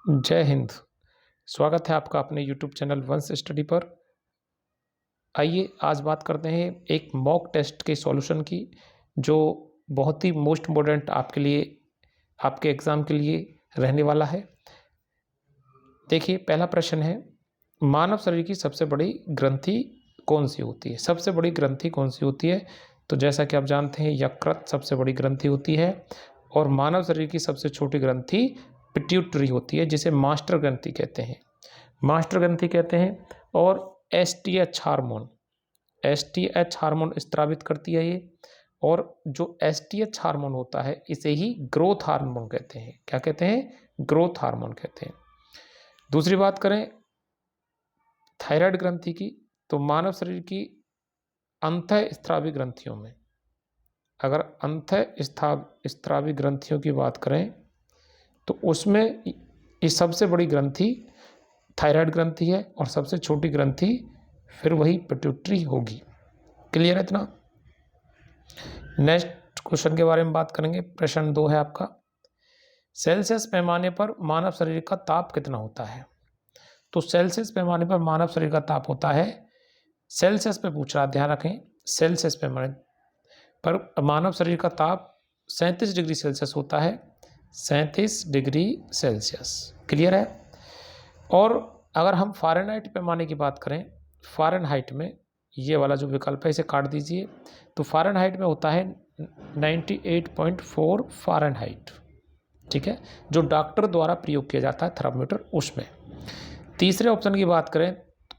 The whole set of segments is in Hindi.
जय हिंद। स्वागत है आपका अपने YouTube चैनल वंश स्टडी पर। आइए आज बात करते हैं एक मॉक टेस्ट के सॉल्यूशन की, जो बहुत ही मोस्ट इम्पोर्टेंट आपके लिए, आपके एग्ज़ाम के लिए रहने वाला है। देखिए, पहला प्रश्न है, मानव शरीर की सबसे बड़ी ग्रंथि कौन सी होती है? सबसे बड़ी ग्रंथि कौन सी होती है? तो जैसा कि आप जानते हैं, यकृत सबसे बड़ी ग्रंथि होती है और मानव शरीर की सबसे छोटी ग्रंथि पिट्यूटरी होती है, जिसे मास्टर ग्रंथि कहते हैं। मास्टर ग्रंथि कहते हैं। और एस टी एच हार्मोन स्त्रावित करती है ये। और जो एस टी एच हार्मोन होता है, इसे ही ग्रोथ हार्मोन कहते हैं। क्या कहते हैं? ग्रोथ हार्मोन कहते हैं। दूसरी बात करें थायराइड ग्रंथि की, तो मानव शरीर की अंतः स्त्रावी ग्रंथियों में, अगर अंतः स्त्रावी ग्रंथियों की बात करें तो उसमें ये सबसे बड़ी ग्रंथि थायराइड ग्रंथि है और सबसे छोटी ग्रंथि फिर वही पिट्यूटरी होगी। क्लियर है इतना? नेक्स्ट क्वेश्चन के बारे में बात करेंगे। प्रश्न 2 है आपका, सेल्सियस पैमाने पर मानव शरीर का ताप कितना होता है? तो सेल्सियस पैमाने पर मानव शरीर का ताप होता है, सेल्सियस पे पूछ रहा, ध्यान रखें, सेल्सियस पैमाने पर मानव शरीर का ताप 37 डिग्री सेल्सियस होता है। 37 डिग्री सेल्सियस। क्लियर है? और अगर हम फ़ारेनहाइट पैमाने की बात करें, फ़ारेनहाइट में ये वाला जो विकल्प है इसे काट दीजिए, तो फ़ारेनहाइट में होता है 98.4 फ़ारेनहाइट। ठीक है, जो डॉक्टर द्वारा प्रयोग किया जाता है थर्मामीटर, उसमें। तीसरे ऑप्शन की बात करें,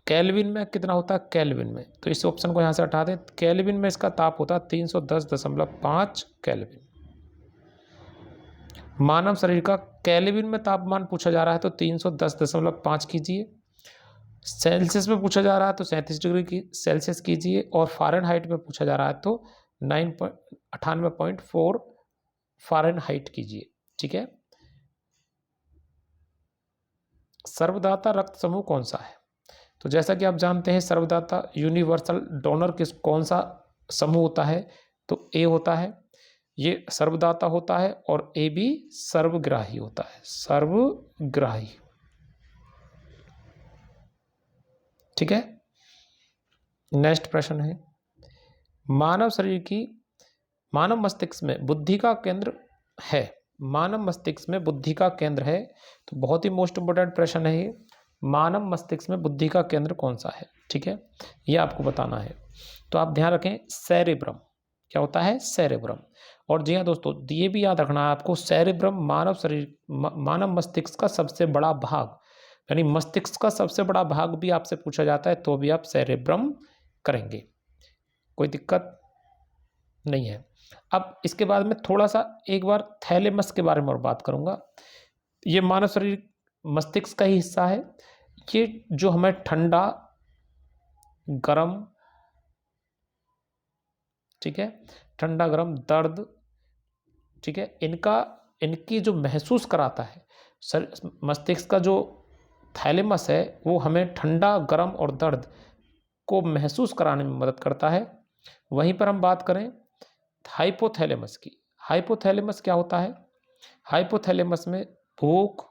केल्विन में कितना होता है? केल्विन में, तो इस ऑप्शन को यहाँ से हटा दें। केल्विन में इसका ताप होता है 310.5 केल्विन। मानव शरीर का केल्विन में तापमान पूछा जा रहा है तो 310.5 कीजिए, सेल्सियस में पूछा जा रहा है तो 37 डिग्री की सेल्सियस कीजिए, और फ़ारेनहाइट में पूछा जा रहा है तो 98.4 फ़ारेनहाइट कीजिए। ठीक है। सर्वदाता रक्त समूह कौन सा है? तो जैसा कि आप जानते हैं, सर्वदाता यूनिवर्सल डोनर कौन सा समूह होता है? तो ए होता है, ये सर्वदाता होता है, और ए भी सर्वग्राही होता है, सर्वग्राही। ठीक है। नेक्स्ट प्रश्न है, मानव मस्तिष्क में बुद्धि का केंद्र है। मानव मस्तिष्क में बुद्धि का केंद्र है, तो बहुत ही मोस्ट इंपोर्टेंट प्रश्न है ये। मानव मस्तिष्क में बुद्धि का केंद्र कौन सा है? ठीक है, ये आपको बताना है। तो आप ध्यान रखें, सेरेब्रम। क्या होता है? सेरेब्रम। और जी हाँ दोस्तों, ये भी याद रखना है आपको, सेरेब्रम मानव मस्तिष्क का सबसे बड़ा भाग, यानी मस्तिष्क का सबसे बड़ा भाग भी आपसे पूछा जाता है तो भी आप सेरेब्रम करेंगे, कोई दिक्कत नहीं है। अब इसके बाद में थोड़ा सा एक बार थैलेमस के बारे में और बात करूंगा। ये मानव शरीर मस्तिष्क का ही हिस्सा है। ये जो हमें ठंडा, गरम, ठीक है, ठंडा गरम, दर्द, ठीक है, इनकी जो महसूस कराता है, मस्तिष्क का जो थैलेमस है, वो हमें ठंडा, गरम और दर्द को महसूस कराने में मदद करता है। वहीं पर हम बात करें हाइपोथैलेमस की। हाइपोथैलेमस क्या होता है? हाइपोथैलेमस में भूख,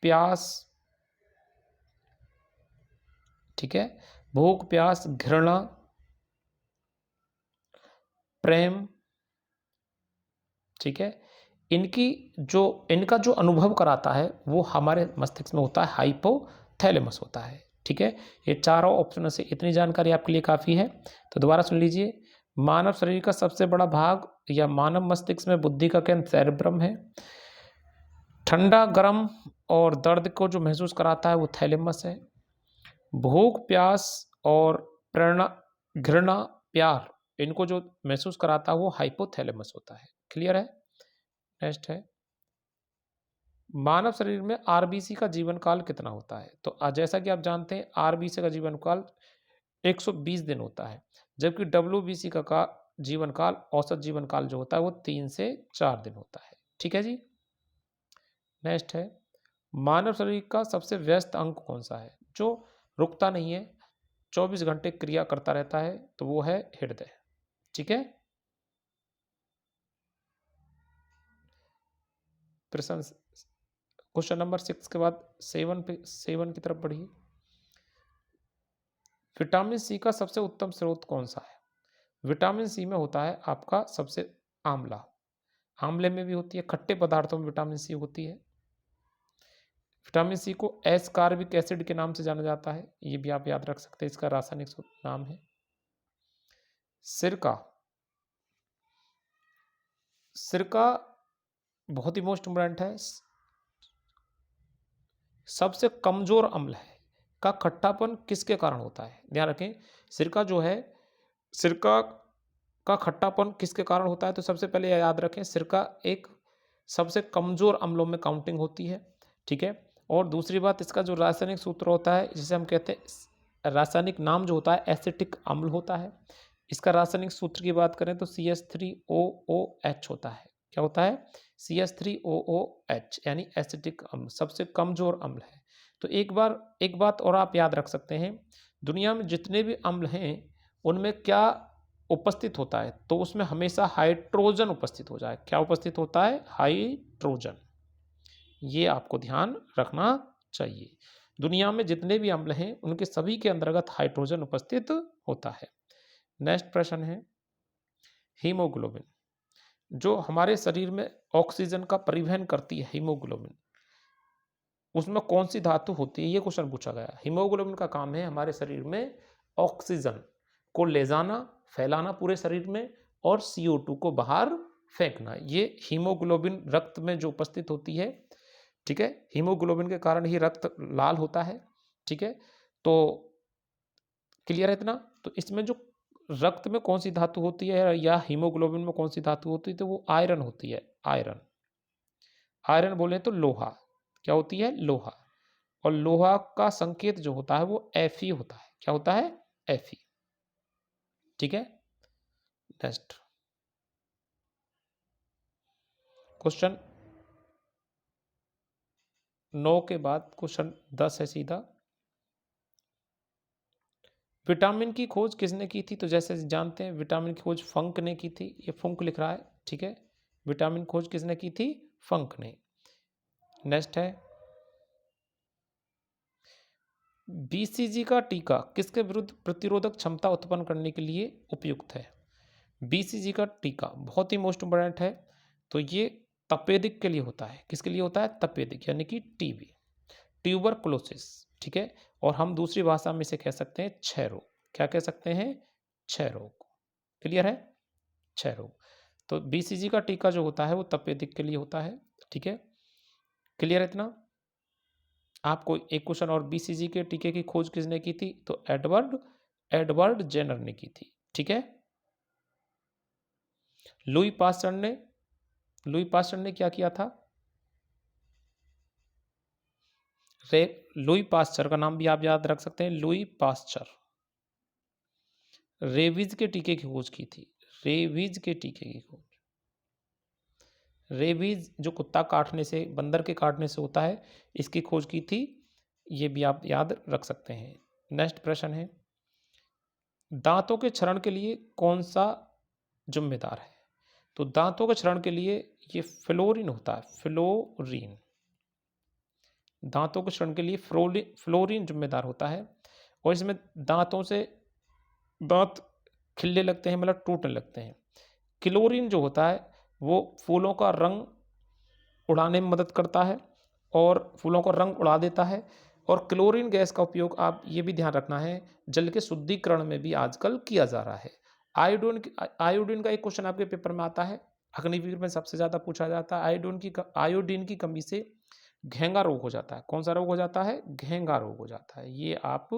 प्यास, ठीक है, भूख, प्यास, घृणा, प्रेम, ठीक है, इनका जो अनुभव कराता है वो हमारे मस्तिष्क में होता है, हाइपोथैलेमस होता है। ठीक है, ये चारों ऑप्शनों से इतनी जानकारी आपके लिए काफ़ी है। तो दोबारा सुन लीजिए, मानव शरीर का सबसे बड़ा भाग या मानव मस्तिष्क में बुद्धि का केंद्र सेरेब्रम है। ठंडा, गरम और दर्द को जो महसूस कराता है वो थैलेमस है। भूख, प्यास और प्रेरणा, घृणा, प्यार, इनको जो महसूस कराता है वो हाइपोथैलेमस होता है। क्लियर है? नेक्स्ट है, मानव शरीर में आरबीसी का जीवन काल कितना होता है? तो जैसा कि आप जानते हैं, आरबीसी का जीवन काल 120 दिन होता है, जबकि डब्ल्यूबीसी का जीवन काल, औसत जीवन काल जो होता है वो 3 से 4 दिन होता है। ठीक है जी। नेक्स्ट है, मानव शरीर का सबसे व्यस्त अंग कौन सा है, जो रुकता नहीं है, 24 घंटे क्रिया करता रहता है? तो वो है हृदय। ठीक है। प्रश्न क्वेश्चन नंबर 6 के बाद 7 की तरफ बढ़िए। विटामिन सी का सबसे उत्तम स्रोत कौन सा है? विटामिन सी में होता है आपका सबसे आंवला, आंवले में भी होती है, खट्टे पदार्थों में विटामिन सी होती है। विटामिन सी को एस्कॉर्बिक एसिड के नाम से जाना जाता है, ये भी आप याद रख सकते हैं, इसका रासायनिक नाम है। सिरका, सिरका बहुत ही मोस्ट इम्पोर्टेंट है, सबसे कमजोर अम्ल है का खट्टापन किसके कारण होता है? ध्यान रखें, सिरका जो है, सिरका का खट्टापन किसके कारण होता है? तो सबसे पहले याद रखें, सिरका एक सबसे कमजोर अम्लों में काउंटिंग होती है, ठीक है। और दूसरी बात, इसका जो रासायनिक सूत्र होता है, जिसे हम कहते हैं, रासायनिक नाम जो होता है एसिटिक अम्ल होता है। इसका रासायनिक सूत्र की बात करें तो CH3OOH होता है। क्या होता है? CH3OOH, यानी एसिटिक अम्ल, सबसे कमजोर अम्ल है। तो एक बात और आप याद रख सकते हैं, दुनिया में जितने भी अम्ल हैं उनमें क्या उपस्थित होता है? तो उसमें हमेशा हाइड्रोजन उपस्थित हो जाए। क्या उपस्थित होता है? हाइड्रोजन। ये आपको ध्यान रखना चाहिए। दुनिया में जितने भी अम्ल हैं उनके सभी के अंतर्गत हाइड्रोजन उपस्थित होता है। नेक्स्ट प्रश्न है, हीमोग्लोबिन, जो हमारे शरीर में ऑक्सीजन का परिवहन करती है, हीमोग्लोबिन, उसमें कौन सी धातु होती है? ये क्वेश्चन पूछा गया। हीमोग्लोबिन का काम है हमारे शरीर में ऑक्सीजन को ले जाना, फैलाना पूरे शरीर में, और CO2 को बाहर फेंकना। ये हीमोग्लोबिन रक्त में जो उपस्थित होती है, ठीक है, हीमोग्लोबिन के कारण ही रक्त लाल होता है, ठीक है। तो क्लियर है इतना? तो इसमें जो रक्त में कौन सी धातु होती है या हीमोग्लोबिन में कौन सी धातु होती है? तो वो आयरन होती है, आयरन। आयरन बोले तो लोहा। क्या होती है? लोहा। और लोहा का संकेत जो होता है वो Fe होता है। क्या होता है? Fe, ठीक है। नेक्स्ट क्वेश्चन 9 के बाद क्वेश्चन 10 है सीधा। विटामिन की खोज किसने की थी? तो जैसे जानते हैं, विटामिन की खोज फंक ने की थी। ये फंक लिख रहा है, ठीक है। विटामिन खोज किसने की थी? फंक ने। नेक्स्ट है, BCG का टीका किसके विरुद्ध प्रतिरोधक क्षमता उत्पन्न करने के लिए उपयुक्त है? BCG का टीका बहुत ही मोस्ट इम्पोर्टेंट है। तो ये तपेदिक के लिए होता है। किसके लिए होता है? तपेदिक, यानी कि TB, ट्यूबरकुलोसिस, ठीक है। और हम दूसरी भाषा में इसे कह सकते हैं क्षय रोग। क्या कह सकते हैं? क्षय रोग। क्लियर है? क्षय रोग। तो BCG का टीका जो होता है वो तपेदिक के लिए होता है, ठीक है। क्लियर है इतना? आपको एक क्वेश्चन और, BCG के टीके की खोज किसने की थी? तो एडवर्ड जेनर ने की थी, ठीक है। लुई पास्चर ने क्या किया था? लुई पास्चर का नाम भी आप याद रख सकते हैं, लुई पास्चर। रेबीज के टीके की खोज की थी, रेबीज के टीके की खोज। रेबीज जो कुत्ता काटने से, बंदर के काटने से होता है, इसकी खोज की थी। ये भी आप याद रख सकते हैं। नेक्स्ट प्रश्न है, दांतों के क्षरण के लिए कौन सा जिम्मेदार है? तो दांतों के क्षरण के लिए ये फ्लोरीन होता है, फ्लोरीन। दांतों के क्षरण के लिए फ्लोरीन जिम्मेदार होता है। और इसमें दांतों से दांत खिलने लगते हैं, मतलब टूटने लगते हैं। क्लोरीन जो होता है वो फूलों का रंग उड़ाने में मदद करता है और फूलों का रंग उड़ा देता है। और क्लोरीन गैस का उपयोग, आप ये भी ध्यान रखना है, जल के शुद्धिकरण में भी आजकल किया जा रहा है। आयोडीन का एक क्वेश्चन आपके पेपर में आता है, अग्निवीर में सबसे ज़्यादा पूछा जाता है। आयोडीन की कमी से घेंगा रोग हो जाता है। कौन सा रोग हो जाता है? घेंगा रोग हो जाता है। ये आप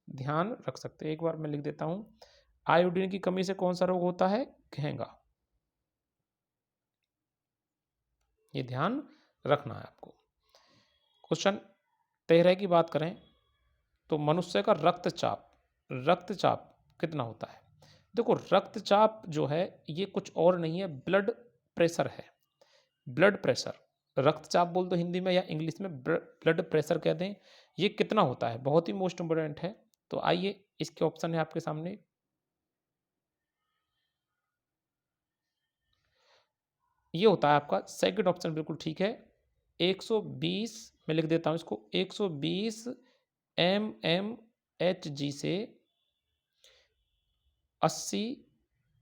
ध्यान रख सकते हैं। एक बार मैं लिख देता हूँ, आयोडीन की कमी से कौन सा रोग होता है? घेंगा। ये ध्यान रखना है आपको। क्वेश्चन 13 की बात करें तो मनुष्य का रक्तचाप कितना होता है? देखो, रक्तचाप जो है ये कुछ और नहीं है, ब्लड प्रेशर है। ब्लड प्रेशर, रक्तचाप बोल दो हिंदी में, या इंग्लिश में ब्लड प्रेशर कह दें। ये कितना होता है? बहुत ही मोस्ट इंपोर्टेंट है। तो आइए, इसके ऑप्शन है आपके सामने। ये होता है आपका सेकंड ऑप्शन, बिल्कुल ठीक है, 120 मैं लिख देता हूँ इसको, 120 mmHg से 80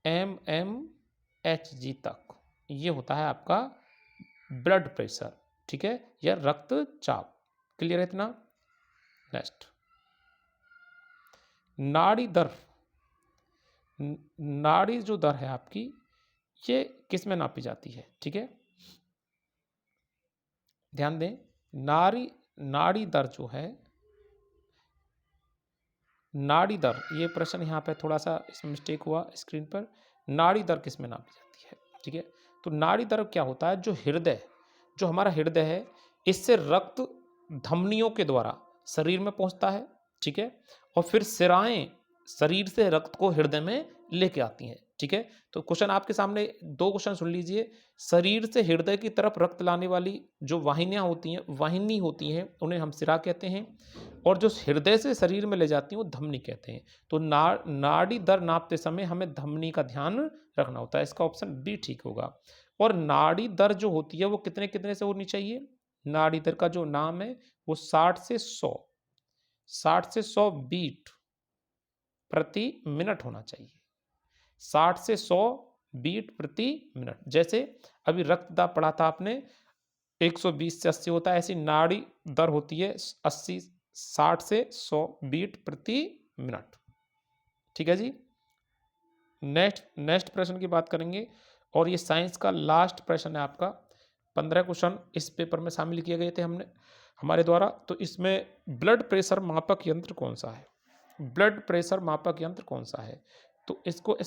mmHg तक ये होता है आपका ब्लड प्रेशर, ठीक है, या रक्तचाप। क्लियर है इतना? नेक्स्ट, नाड़ी दर। नाड़ी जो दर है आपकी ये किस में नापी जाती है? ठीक है, ध्यान दें, नाड़ी दर जो है, नाड़ी दर, ये प्रश्न यहाँ पे थोड़ा सा इसमें मिस्टेक हुआ स्क्रीन पर। नाड़ी दर किस में नापी जाती है? ठीक है, तो नाड़ी दर क्या होता है, जो हृदय, जो हमारा हृदय है, इससे रक्त धमनियों के द्वारा शरीर में पहुंचता है, ठीक है, और फिर सिराएं शरीर से रक्त को हृदय में लेके आती हैं, ठीक है। तो क्वेश्चन आपके सामने दो क्वेश्चन सुन लीजिए। शरीर से हृदय की तरफ रक्त लाने वाली जो वाहिनियां होती हैं, वाहिनी होती हैं, उन्हें हम सिरा कहते हैं, और जो हृदय से शरीर में ले जाती हैं वो धमनी कहते हैं। तो नाड़ी दर नापते समय हमें धमनी का ध्यान रखना होता है। इसका ऑप्शन बी ठीक होगा। और नाड़ी दर जो होती है वो कितने कितने से होनी चाहिए? नाड़ी दर का जो नाम है वो 60 से 100 बीट प्रति मिनट होना चाहिए। 60 से 100 बीट प्रति मिनट। जैसे अभी रक्तदाब पढ़ा था आपने, 120 से 80 होता है, ऐसी नाड़ी दर होती है 60 से 100 बीट प्रति मिनट। ठीक है जी। नेक्स्ट प्रश्न की बात करेंगे, और ये साइंस का लास्ट प्रश्न है आपका। 15 क्वेश्चन इस पेपर में शामिल किए गए थे हमारे द्वारा। तो इसमें ब्लड प्रेशर मापक यंत्र कौन सा है? ब्लड प्रेशर मापक यंत्र कौन सा है? तो इसको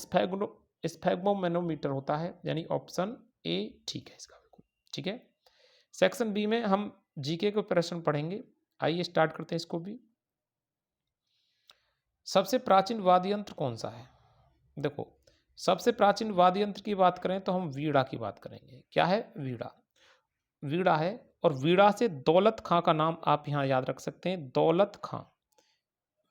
स्फैग्मोमेनोमीटर होता है, यानी ऑप्शन ए ठीक है इसका, बिल्कुल ठीक है। सेक्शन बी में हम जीके के प्रश्न पढ़ेंगे। आइए स्टार्ट करते हैं इसको भी। सबसे प्राचीन वाद्य यंत्र कौन सा है? देखो, सबसे प्राचीन वाद्य यंत्र की बात करें तो हम वीणा की बात करेंगे। क्या है? वीणा। वीणा है, और वीणा से दौलत खां का नाम आप यहां याद रख सकते हैं। दौलत खां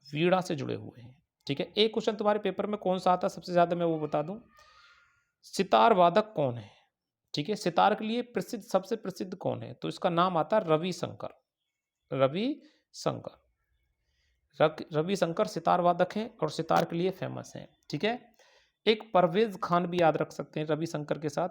वीणा से जुड़े हुए हैं, ठीक है। एक क्वेश्चन तुम्हारे पेपर में कौन सा आता है सबसे ज्यादा, मैं वो बता दूं। सितार वादक कौन है? ठीक है, सितार के लिए प्रसिद्ध, सबसे प्रसिद्ध कौन है? तो इसका नाम आता है रविशंकर। रविशंकर सितार वादक हैं और सितार के लिए फेमस हैं, ठीक है। एक परवेज खान भी याद रख सकते हैं रविशंकर के साथ।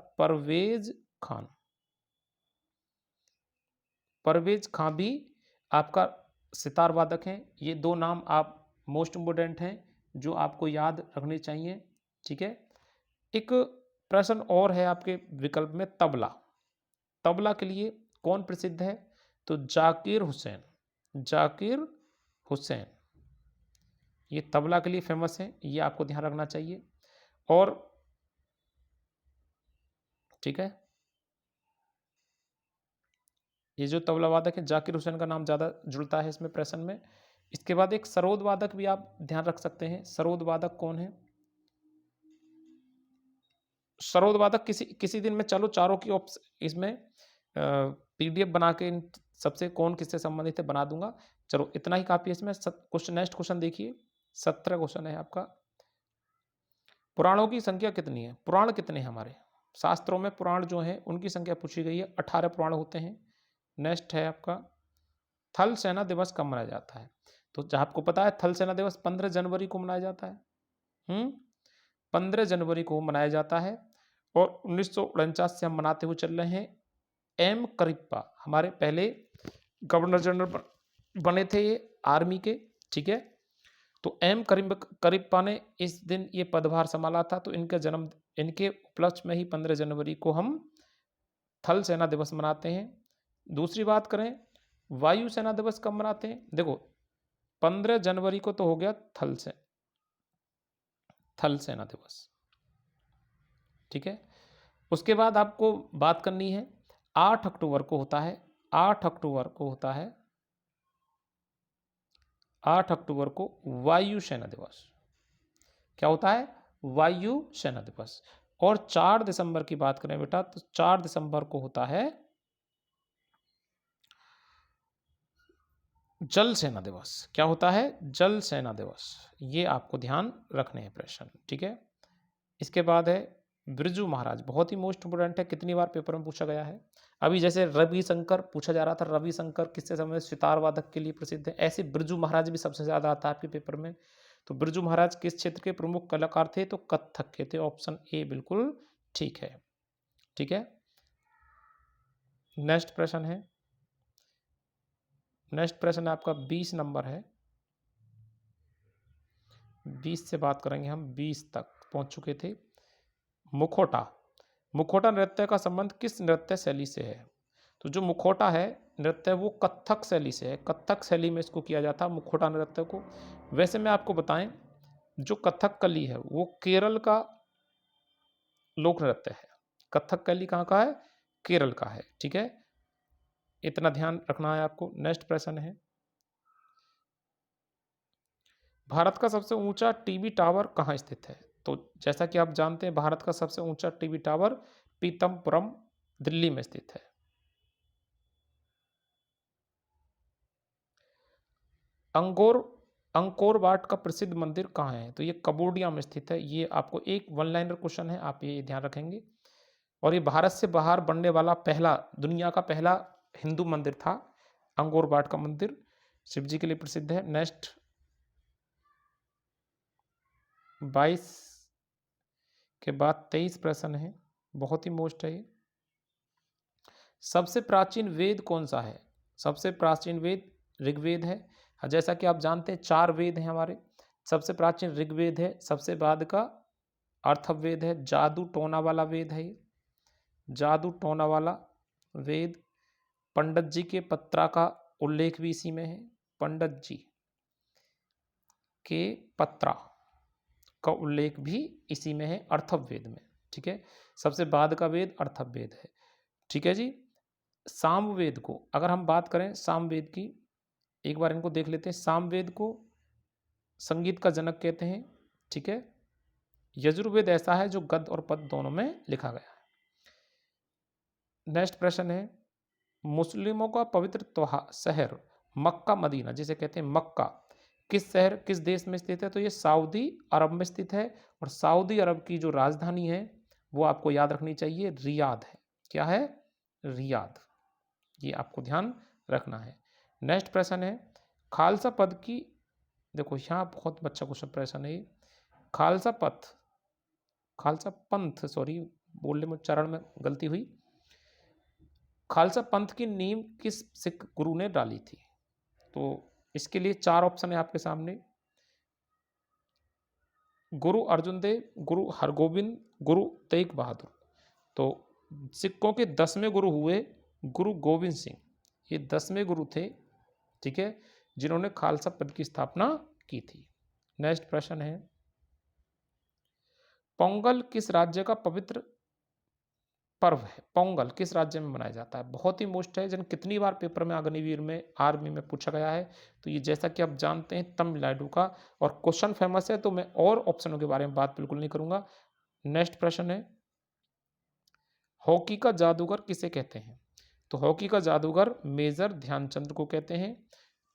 परवेज खान भी आपका सितार वादक हैं। ये दो नाम आप मोस्ट इम्पोर्टेंट हैं जो आपको याद रखने चाहिए, ठीक है। एक प्रश्न और है आपके विकल्प में, तबला। तबला के लिए कौन प्रसिद्ध है? तो जाकिर हुसैन ये तबला के लिए फेमस है, ये आपको ध्यान रखना चाहिए। और ठीक है, ये जो तबला वादक है जाकिर हुसैन का नाम ज़्यादा जुड़ता है इसमें प्रश्न में। इसके बाद एक सरोद वादक भी आप ध्यान रख सकते हैं। सरोद वादक कौन है? सरोद वादक किसी दिन में, चलो चारों की इसमें पीडीएफ बना के इन सबसे कौन किससे संबंधित है बना दूंगा। चलो इतना ही काफी है इसमें। क्वेश्चन, नेक्स्ट क्वेश्चन देखिए। 17 क्वेश्चन है आपका। पुराणों की संख्या कितनी है? पुराण कितने हैं हमारे शास्त्रों में? पुराण जो है उनकी संख्या पूछी गई है, 18 पुराण होते हैं। नेक्स्ट है आपका, थल सेना दिवस कब मनाया जाता है? तो आपको पता है थल सेना दिवस 15 जनवरी को मनाया जाता है। 15 जनवरी को मनाया जाता है, और 1949 से हम मनाते हुए चल रहे हैं। एम करिप्पा हमारे पहले गवर्नर जनरल बने थे ये आर्मी के, ठीक है। तो एम करिप्पा ने इस दिन ये पदभार संभाला था। तो इनके उपलक्ष्य में ही 15 जनवरी को हम थल सेना दिवस मनाते हैं। दूसरी बात करें, वायु सेना दिवस कब मनाते हैं? देखो 15 जनवरी को तो हो गया थल सेना दिवस, ठीक है। उसके बाद आपको बात करनी है, 8 अक्टूबर को होता है, 8 अक्टूबर को होता है, 8 अक्टूबर को वायु सेना दिवस। क्या होता है? वायु सेना दिवस। और 4 दिसंबर की बात करें बेटा, तो 4 दिसंबर को होता है जल सेना दिवस। क्या होता है? जल सेना दिवस। ये आपको ध्यान रखने हैं प्रश्न, ठीक है। इसके बाद है बिरजू महाराज, बहुत ही मोस्ट इंपोर्टेंट है, कितनी बार पेपर में पूछा गया है। अभी जैसे रविशंकर पूछा जा रहा था, रविशंकर किससे संबंधित, सितार वादक के लिए प्रसिद्ध है, ऐसे बिरजू महाराज भी सबसे ज़्यादा आता है आपके पेपर में। तो बिरजू महाराज किस क्षेत्र के प्रमुख कलाकार थे, तो कथक के थे, ऑप्शन ए बिल्कुल ठीक है। ठीक है, नेक्स्ट प्रश्न है, नेक्स्ट प्रश्न आपका 20 नंबर है, 20 से बात करेंगे हम, 20 तक पहुंच चुके थे। मुखौटा, मुखौटा नृत्य का संबंध किस नृत्य शैली से है, तो जो मुखौटा है नृत्य वो कथक शैली से है, कथक शैली में इसको किया जाता है मुखौटा नृत्य को। वैसे मैं आपको बताएं, जो कथकली है वो केरल का लोक नृत्य है, कथकली कहाँ का है, केरल का है। ठीक है, इतना ध्यान रखना है आपको। नेक्स्ट प्रश्न है, भारत का सबसे ऊंचा टीवी टावर कहाँ स्थित है, तो जैसा कि आप जानते हैं भारत का सबसे ऊंचा टीवी टावर पीतमपुरम दिल्ली में स्थित है। अंकोर वाट का प्रसिद्ध मंदिर कहाँ है, तो ये कबोडिया में स्थित है। ये आपको एक वन लाइनर क्वेश्चन है, आप ये ध्यान रखेंगे। और ये भारत से बाहर बनने वाला पहला, दुनिया का पहला हिंदू मंदिर था अंकोर वाट का मंदिर, शिव जी के लिए प्रसिद्ध है। नेक्स्ट 22 के बाद 23 प्रश्न है, बहुत ही मोस्ट है ये। सबसे प्राचीन वेद कौन सा है, सबसे प्राचीन वेद ऋग्वेद है। जैसा कि आप जानते हैं 4 वेद हैं हमारे, सबसे प्राचीन ऋग्वेद है, सबसे बाद का अर्थवेद है, जादू टोना वाला वेद है ये, जादू टोना वाला वेद। पंडित जी के पत्रा का उल्लेख भी इसी में है, पंडित जी के पत्रा का उल्लेख भी इसी में है, अर्थवेद में। ठीक है, सबसे बाद का वेद अर्थवेद है। ठीक है जी, सामवेद को अगर हम बात करें, सामवेद की एक बार इनको देख लेते हैं। सामवेद को संगीत का जनक कहते हैं। ठीक है, यजुर्वेद ऐसा है जो गद्य और पद्य दोनों में लिखा गया है। नेक्स्ट प्रश्न है, मुस्लिमों का पवित्र त्योहार शहर मक्का मदीना जिसे कहते हैं मक्का, किस शहर किस देश में स्थित है, तो ये सऊदी अरब में स्थित है। और सऊदी अरब की जो राजधानी है वो आपको याद रखनी चाहिए, रियाद है। क्या है, रियाद, ये आपको ध्यान रखना है। नेक्स्ट प्रश्न है, खालसा पद की, देखो यहाँ बहुत अच्छा क्वेश्चन प्रश्न है, खालसा पथ, खालसा पंथ, सॉरी बोलने में उच्चारण में गलती हुई, खालसा पंथ की नींव किस सिख गुरु ने डाली थी, तो इसके लिए 4 ऑप्शन है आपके सामने, गुरु अर्जुन देव, गुरु हरगोविंद, गुरु तेग बहादुर। तो सिखों के 10वें गुरु हुए गुरु गोविंद सिंह, ये 10वें गुरु थे। ठीक है, जिन्होंने खालसा पद की स्थापना की थी। नेक्स्ट प्रश्न है, पोंगल किस राज्य का पवित्र पर्व है, पोंगल किस राज्य में मनाया जाता है, बहुत ही मोस्ट है, जिन कितनी बार पेपर में अग्निवीर में आर्मी में पूछा गया है। तो ये जैसा कि आप जानते हैं तमिलनाडु का, और क्वेश्चन फेमस है तो मैं और ऑप्शनों के बारे में बात बिल्कुल नहीं करूंगा। नेक्स्ट प्रश्न है, हॉकी का जादूगर किसे कहते हैं, तो हॉकी का जादूगर मेजर ध्यानचंद को कहते हैं।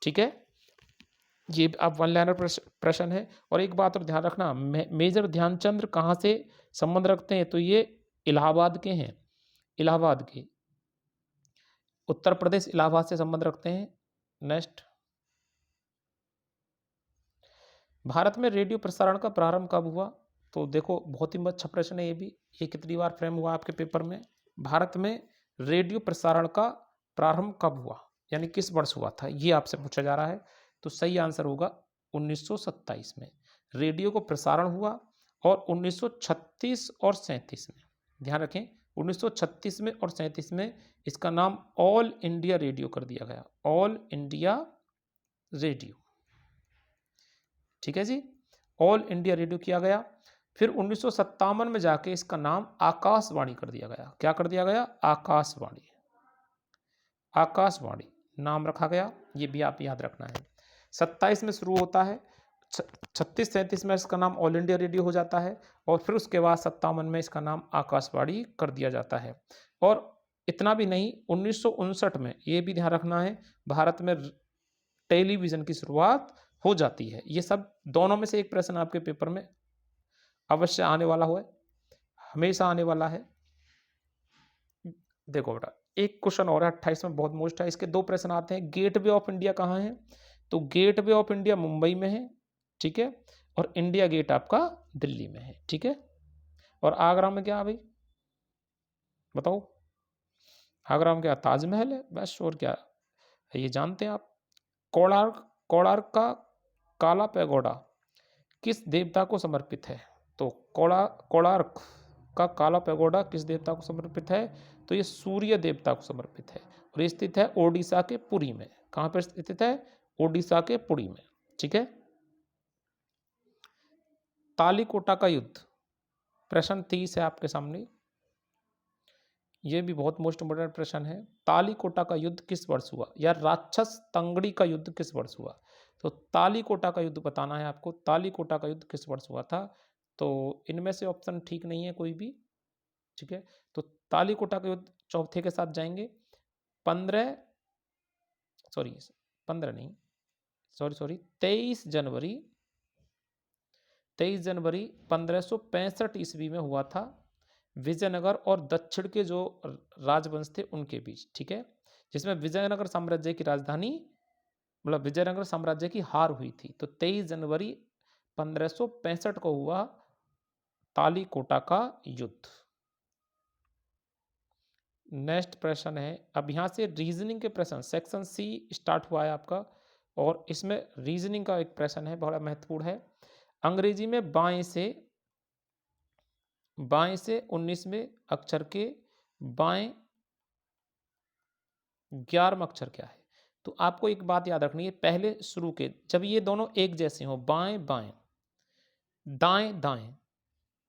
ठीक है, ये आप वन लाइनर प्रश्न है। और एक बात और ध्यान रखना, मेजर ध्यानचंद कहाँ से संबंध रखते हैं, तो ये इलाहाबाद के हैं, इलाहाबाद के, उत्तर प्रदेश इलाहाबाद से संबंध रखते हैं। नेक्स्ट, भारत में रेडियो प्रसारण का प्रारंभ कब हुआ, तो देखो बहुत ही अच्छा प्रश्न है ये भी, ये कितनी बार फ्रेम हुआ आपके पेपर में, भारत में रेडियो प्रसारण का प्रारंभ कब हुआ, यानी किस वर्ष हुआ था, ये आपसे पूछा जा रहा है। तो सही आंसर होगा 1927 में रेडियो को प्रसारण हुआ, और 1936 और 37 में, ध्यान रखें 1936 में और 37 में इसका नाम ऑल इंडिया रेडियो कर दिया गया, ऑल इंडिया रेडियो। ठीक है जी, ऑल इंडिया रेडियो किया गया। फिर 1957 में जाके इसका नाम आकाशवाणी कर दिया गया, क्या कर दिया गया, आकाशवाणी, आकाशवाणी नाम रखा गया, ये भी आप याद रखना है। 27 में शुरू होता है, 36-37 में इसका नाम ऑल इंडिया रेडियो हो जाता है, और फिर उसके बाद 57 में इसका नाम आकाशवाणी कर दिया जाता है। और इतना भी नहीं, 1959 में ये भी ध्यान रखना है, भारत में टेलीविज़न की शुरुआत हो जाती है। ये सब दोनों में से एक प्रश्न आपके पेपर में अवश्य आने वाला हुआ है। हमेशा आने वाला है। देखो बेटा, एक क्वेश्चन और है 28 में, बहुत मोस्ट है, इसके दो प्रश्न आते हैं। गेटवे ऑफ इंडिया कहाँ है? तो गेटवे ऑफ इंडिया मुंबई में है, ठीक है, और इंडिया गेट आपका दिल्ली में है, ठीक है। और आगरा में क्या भाई, बताओ? आगरा में क्या ताजमहल है बस, और क्या, ये जानते हैं आप। कोणार्क, कोणार्क का काला पैगोडा किस देवता को समर्पित है? तो कोणार्क का काला पैगोडा किस देवता को समर्पित है? तो ये सूर्य देवता को समर्पित है, और ये स्थित है ओडिशा के पुरी में। कहाँ पर स्थित है? ओडिशा के पुरी में, ठीक है। तालीकोटा का युद्ध, प्रश्न 30 है आपके सामने, ये भी बहुत मोस्ट इम्पोर्टेंट प्रश्न है। तालीकोटा का युद्ध किस वर्ष हुआ, या राक्षस तंगड़ी का युद्ध किस वर्ष हुआ? तो तालीकोटा का युद्ध बताना है आपको, तालीकोटा का युद्ध किस वर्ष हुआ था। तो इनमें से ऑप्शन ठीक नहीं है कोई भी, ठीक है। तो तालीकोटा का युद्ध चौथे के साथ जाएंगे, 15 सॉरी 15 नहीं, सॉरी 23 जनवरी 1565 ईस्वी में हुआ था, विजयनगर और दक्षिण के जो राजवंश थे उनके बीच, ठीक है। जिसमें विजयनगर साम्राज्य की राजधानी, मतलब विजयनगर साम्राज्य की हार हुई थी। तो 23 जनवरी 1565 को हुआ तालीकोटा का युद्ध। नेक्स्ट प्रश्न है, अब यहां से रीजनिंग के प्रश्न, सेक्शन सी स्टार्ट हुआ है आपका, और इसमें रीजनिंग का एक प्रश्न है, बड़ा महत्वपूर्ण है। अंग्रेजी में बाएं से 19वें अक्षर के बाएं 11वां अक्षर क्या है? तो आपको एक बात याद रखनी है, पहले शुरू के जब ये दोनों एक जैसे हो, बाएं बाएं, दाएं दाएं,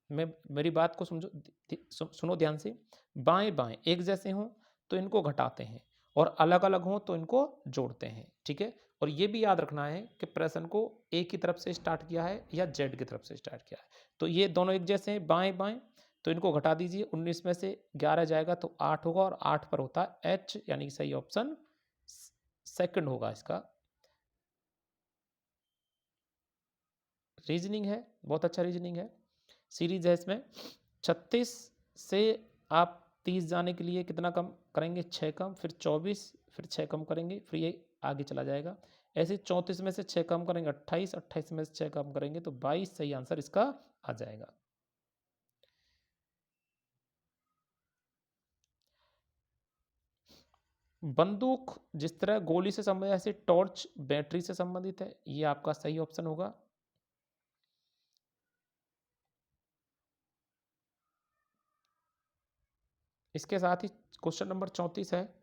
मैं मेरी बात को सुनो ध्यान से, बाएं बाएं एक जैसे हों तो इनको घटाते हैं, और अलग अलग हों तो इनको जोड़ते हैं, ठीक है। और ये भी याद रखना है कि प्रश्न को ए की तरफ से स्टार्ट किया है या जेड की तरफ से स्टार्ट किया है। तो ये दोनों एक जैसे हैं बाएं बाएं, तो इनको घटा दीजिए, 19 में से 11 जाएगा तो 8 होगा, और 8 पर होता है एच, यानी कि सही ऑप्शन सेकंड होगा इसका। रीजनिंग है, बहुत अच्छा रीजनिंग है, सीरीज है इसमें। 36 से आप 30 जाने के लिए कितना कम करेंगे? 6 कम, फिर 24, फिर 6 कम करेंगे, फिर ये आगे चला जाएगा। ऐसे 34 में से 6 कम करेंगे 28, 28 में से 6 कम करेंगे तो 22 सही आंसर इसका आ जाएगा। बंदूक जिस तरह गोली से संबंधित, ऐसे टॉर्च बैटरी से संबंधित है, ये आपका सही ऑप्शन होगा। इसके साथ ही क्वेश्चन नंबर 34 है,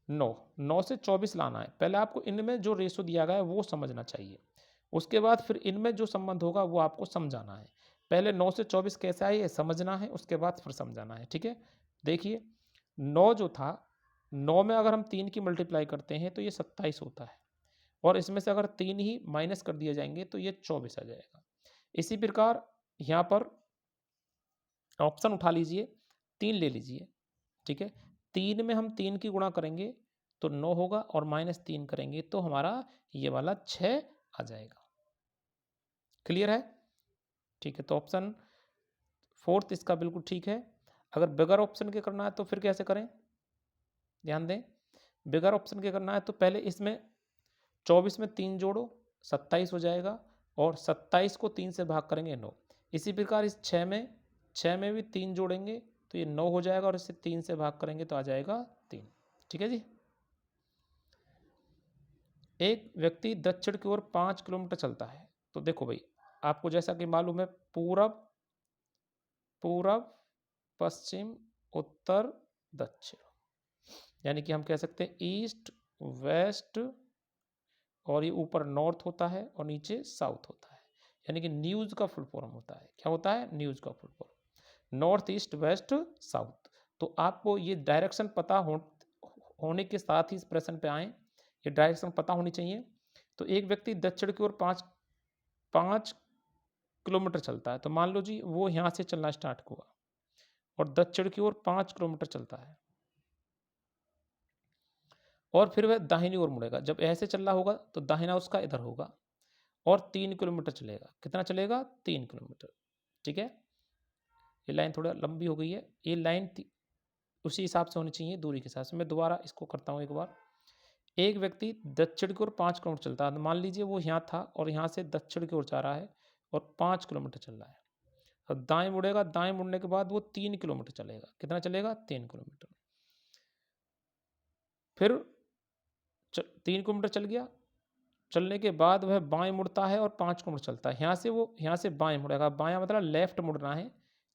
9 से 24 लाना है। पहले आपको इनमें जो रेशो दिया गया है वो समझना चाहिए, उसके बाद फिर इनमें जो संबंध होगा वो आपको समझाना है। पहले 9 से 24 कैसे आए ये समझना है, उसके बाद फिर समझाना है, ठीक है। देखिए 9 जो था, 9 में अगर हम 3 की मल्टीप्लाई करते हैं तो ये 27 होता है, और इसमें से अगर 3 ही माइनस कर दिए जाएंगे तो ये 24 आ जाएगा। इसी प्रकार यहाँ पर ऑप्शन उठा लीजिए, 3 ले लीजिए, ठीक है। 3 में हम 3 की गुणा करेंगे तो 9 होगा, और -3 करेंगे तो हमारा ये वाला 6 आ जाएगा। क्लियर है? ठीक है, तो ऑप्शन फोर्थ इसका बिल्कुल ठीक है। अगर बगैर ऑप्शन के करना है तो फिर कैसे करें, ध्यान दें। बगैर ऑप्शन के करना है तो पहले इसमें 24 में 3 जोड़ो, 27 हो जाएगा, और 27 को 3 से भाग करेंगे 9। इसी प्रकार इस 6 में भी 3 जोड़ेंगे तो ये 9 हो जाएगा, और इसे 3 से भाग करेंगे तो आ जाएगा 3। ठीक है जी। एक व्यक्ति दक्षिण की ओर 5 किलोमीटर चलता है, तो देखो भाई आपको जैसा कि मालूम है, पूरब, पश्चिम, उत्तर, दक्षिण, यानी कि हम कह सकते हैं ईस्ट, वेस्ट, और ये ऊपर नॉर्थ होता है और नीचे साउथ होता है, यानी कि न्यूज़ का फुल फॉर्म होता है। क्या होता है? न्यूज़ का full form, north, east, west, south. तो आपको ये डायरेक्शन पता होने के साथ ही इस प्रश्न पे आए, ये डायरेक्शन पता होनी चाहिए। तो एक व्यक्ति दक्षिण की ओर 5 किलोमीटर चलता है, तो मान लो जी वो यहाँ से चलना स्टार्ट हुआ और दक्षिण की ओर 5 किलोमीटर चलता है, और फिर वह दाहिनी ओर मुड़ेगा। जब ऐसे चल रहा होगा तो दाहिना उसका इधर होगा, और 3 किलोमीटर चलेगा। कितना चलेगा? 3 किलोमीटर। ठीक है, ये लाइन थोड़ा लंबी हो गई है, ये लाइन उसी हिसाब से होनी चाहिए दूरी के हिसाब से। मैं दोबारा इसको करता हूँ एक बार। एक व्यक्ति दक्षिण की ओर 5 किलोमीटर चलता है, मान लीजिए वो यहाँ था और यहाँ से दक्षिण की ओर जा रहा है और 5 किलोमीटर चल रहा है। और दाएं मुड़ेगा, दाएं मुड़ने के बाद वो 3 किलोमीटर चलेगा। कितना चलेगा? 3 किलोमीटर। फिर 3 किलोमीटर चल गया, चलने के बाद वह बाएं मुड़ता है और 5 किलोमीटर चलता है। यहाँ से बाएं मुड़ेगा, बायां मतलब लेफ्ट मुड़ना है,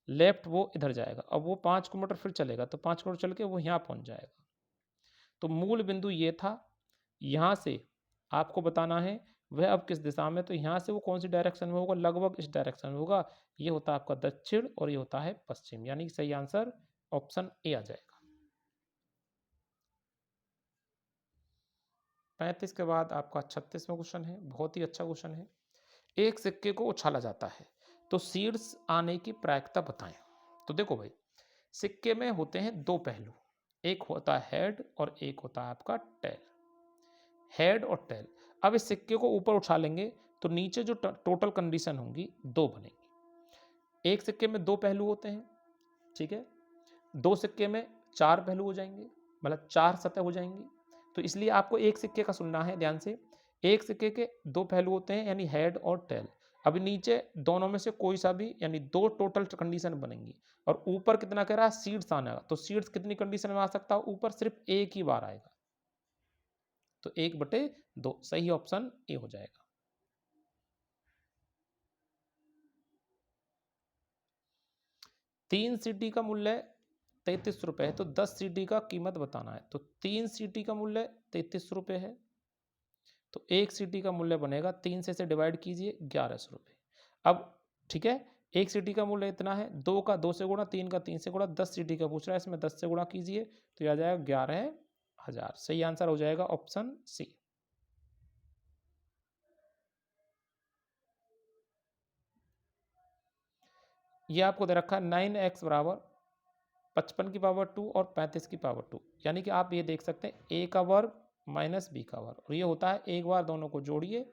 लेफ्ट वो इधर जाएगा। अब वो 5 किलोमीटर फिर चलेगा, तो 5 किलोमीटर चल के वो यहाँ पहुँच जाएगा। तो मूल बिंदु ये था, यहाँ से आपको बताना है वह अब किस दिशा में, तो यहाँ से वो कौन सी डायरेक्शन में होगा, लगभग इस डायरेक्शन में होगा। ये होता है आपका दक्षिण और ये होता है पश्चिम, यानी कि सही आंसर ऑप्शन ए आ जाएगा। 35 के बाद आपका 36वां क्वेश्चन है, बहुत ही अच्छा क्वेश्चन है। एक सिक्के को उछाला जाता है तो शीर्ष आने की प्रायिकता बताएं। तो देखो भाई, सिक्के में होते हैं दो पहलू, एक होता है हेड और एक होता है आपका टेल। हेड और टेल। अब इस सिक्के को ऊपर उछालेंगे तो नीचे जो टोटल कंडीशन होंगी दो बनेंगी। एक सिक्के में दो पहलू होते हैं, ठीक है, दो सिक्के में चार पहलू हो जाएंगे, मतलब चार सतह हो जाएंगी। तो इसलिए आपको एक सिक्के का सुनना है ध्यान से। एक सिक्के के दो पहलू होते हैं, यानी हेड और टेल। अभी नीचे दोनों में से कोई सा भी, यानी दो टोटल कंडीशन बनेंगी। और ऊपर कितना कह रहा है? शीर्ष आना। तो शीर्ष कितनी कंडीशन में आ सकता है? ऊपर सिर्फ एक ही बार आएगा, तो 1/2। सही ऑप्शन ए हो जाएगा। तीन सीटी का मूल्य 33 रुपये है, तो 10 सीटी का कीमत बताना है। तो 3 सीटी का मूल्य 33 रुपये है, तो 1 सीटी का मूल्य बनेगा, 3 से डिवाइड कीजिए, 1100 रुपये। अब ठीक है, 1 सीटी का मूल्य इतना है, 2 का 2 से गुणा, 3 का 3 से गुणा, 10 सीटी का पूछ रहा है, इसमें 10 से गुणा कीजिए तो यह आ जाएगा 11,000। सही आंसर हो जाएगा ऑप्शन सी। ये आपको दे रखा है 9x बराबर 55 की पावर 2 और 35 की पावर 2, यानी कि आप ये देख सकते हैं a का वर्ग माइनस b का वर्ग, और ये होता है एक बार दोनों को जोड़िए,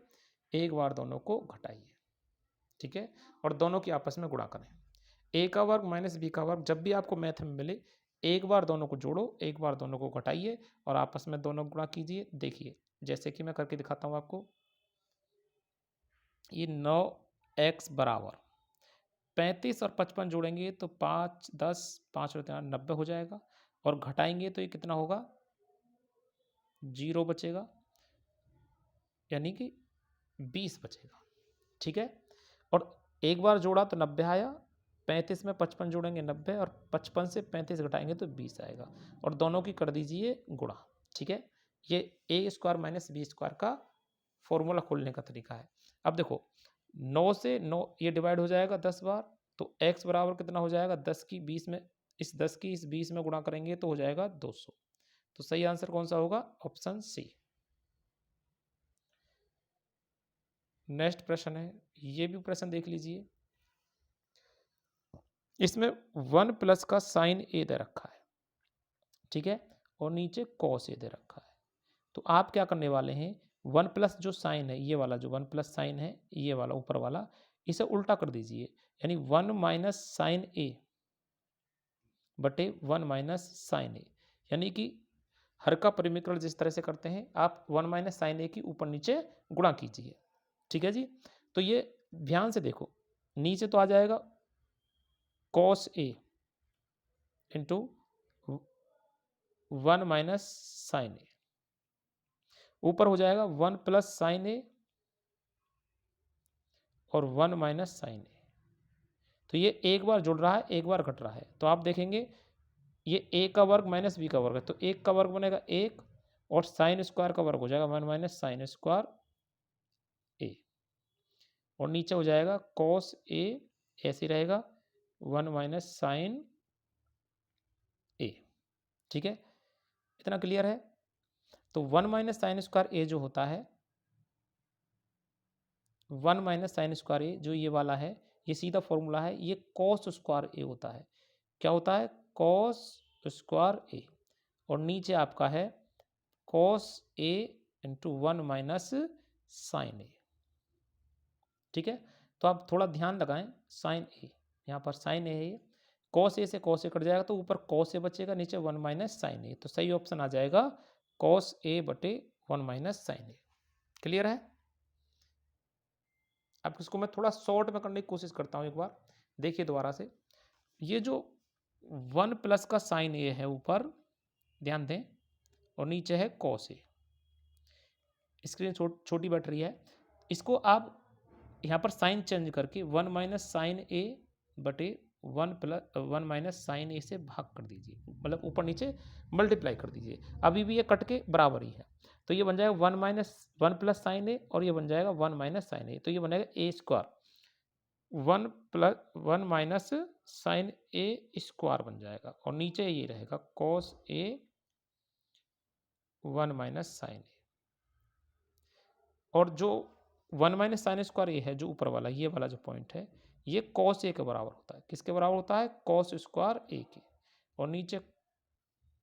एक बार दोनों को घटाइए, ठीक है, और दोनों की आपस में गुणा करें। a का वर्ग माइनस b का वर्ग जब भी आपको मैथ में मिले, एक बार दोनों को जोड़ो, एक बार दोनों को घटाइए और आपस में दोनों गुणा कीजिए। देखिए जैसे कि मैं करके दिखाता हूँ आपको। ये 9x बराबर 35 और 55 जोड़ेंगे तो 5 10 5 और 3 90 हो जाएगा, और घटाएंगे तो ये कितना होगा? 0 बचेगा, यानी कि 20 बचेगा, ठीक है। और एक बार जोड़ा तो 90 आया, 35 में 55 जोड़ेंगे 90, और 55 से 35 घटाएंगे तो 20 आएगा, और दोनों की कर दीजिए गुणा, ठीक है। ये ए स्क्वायर माइनस बी स्क्वायर का फॉर्मूला खोलने का तरीका है। अब देखो 9 से 9 ये डिवाइड हो जाएगा 10 बार, तो x बराबर कितना हो जाएगा? 10 की 20 में, इस 10 की इस 20 में गुणा करेंगे तो हो जाएगा 200। तो सही आंसर कौन सा होगा? Option C. नेक्स्ट प्रश्न है, ये भी प्रश्न देख लीजिए। इसमें 1 प्लस का साइन ए दे रखा है, ठीक है, और नीचे कॉस ए दे रखा है। तो आप क्या करने वाले हैं, 1 प्लस जो साइन है, ये वाला जो 1 प्लस साइन है, ये वाला ऊपर वाला, इसे उल्टा कर दीजिए, यानी 1 माइनस साइन ए बटे 1 माइनस साइन ए, यानी कि हर का परिमीकरण जिस तरह से करते हैं, आप 1 माइनस साइन ए की ऊपर नीचे गुणा कीजिए, ठीक है जी। तो ये ध्यान से देखो, नीचे तो आ जाएगा cos A into 1 minus sign ए, ऊपर हो जाएगा 1 प्लस साइन ए और 1 माइनस साइन ए। तो ये एक बार जुड़ रहा है, एक बार घट रहा है, तो आप देखेंगे ये ए का वर्ग माइनस बी का वर्ग है, तो एक का वर्ग बनेगा एक, और साइन स्क्वायर का वर्ग हो जाएगा 1 माइनस साइन स्क्वायर ए, और नीचे हो जाएगा कॉस ए, ऐसे रहेगा 1 माइनस साइन ए, ठीक है। इतना क्लियर है? तो 1 माइनस साइन स्क्वायर ए जो होता है, 1 माइनस साइन स्क्वायर ए जो ये वाला है, ये सीधा फॉर्मूला है, ये कॉस स्क्वायर ए होता है। क्या होता है? कॉस स्क्वायर ए, और नीचे आपका है cos A into 1 minus sign ए, ठीक है। तो आप थोड़ा ध्यान लगाएं, साइन ए, यहाँ पर साइन ए है, कॉस ए से कॉस ए कट जाएगा तो ऊपर कॉस ए बचेगा, नीचे 1 माइनस साइन ए। तो सही ऑप्शन आ जाएगा कॉस ए बटे 1 माइनस साइन ए। क्लियर है? अब इसको मैं थोड़ा शॉर्ट में करने की कोशिश करता हूँ एक बार, देखिए दोबारा से। ये जो 1 प्लस का साइन ए है ऊपर, ध्यान दें, और नीचे है कॉस ए। स्क्रीन छोटी बैठ रही है, इसको आप यहाँ पर साइन चेंज करके 1 माइनस साइन ए बटे 1 माइनस साइन ए से भाग कर दीजिए, मतलब ऊपर नीचे मल्टीप्लाई कर दीजिए। अभी भी ये कट के बराबर ही है, तो ये बन जाएगा 1 प्लस साइन ए और ये बन जाएगा 1 माइनस साइन ए, तो ये बनेगा ए स्क्वायर 1 माइनस साइन ए स्क्वायर बन जाएगा, और नीचे ये रहेगा कॉस ए 1 माइनस साइन ए। और जो 1 माइनस साइन स्क्वायर ए है, जो ऊपर वाला ये वाला जो पॉइंट है, ये कॉस ए के बराबर होता है। किसके बराबर होता है? कॉस स्क्वायर ए के। और नीचे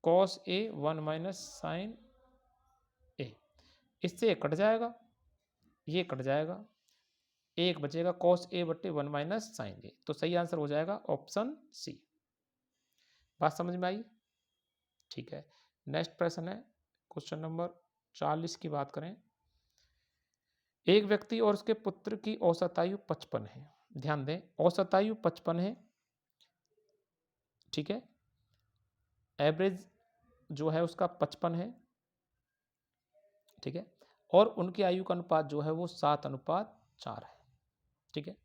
कॉस ए 1 माइनस साइन ए, इससे कट जाएगा, ये कट जाएगा, एक बचेगा कॉस ए बट्टे 1 माइनस साइन ए। तो सही आंसर हो जाएगा ऑप्शन सी। बात समझ में आई? ठीक है, नेक्स्ट प्रश्न है क्वेश्चन नंबर 40 की बात करें। एक व्यक्ति और उसके पुत्र की औसत आयु 55 है। ध्यान दें, औसत आयु 55 है, ठीक है, एवरेज जो है उसका 55 है, ठीक है, और उनकी आयु का अनुपात जो है वो 7:4 है, ठीक है।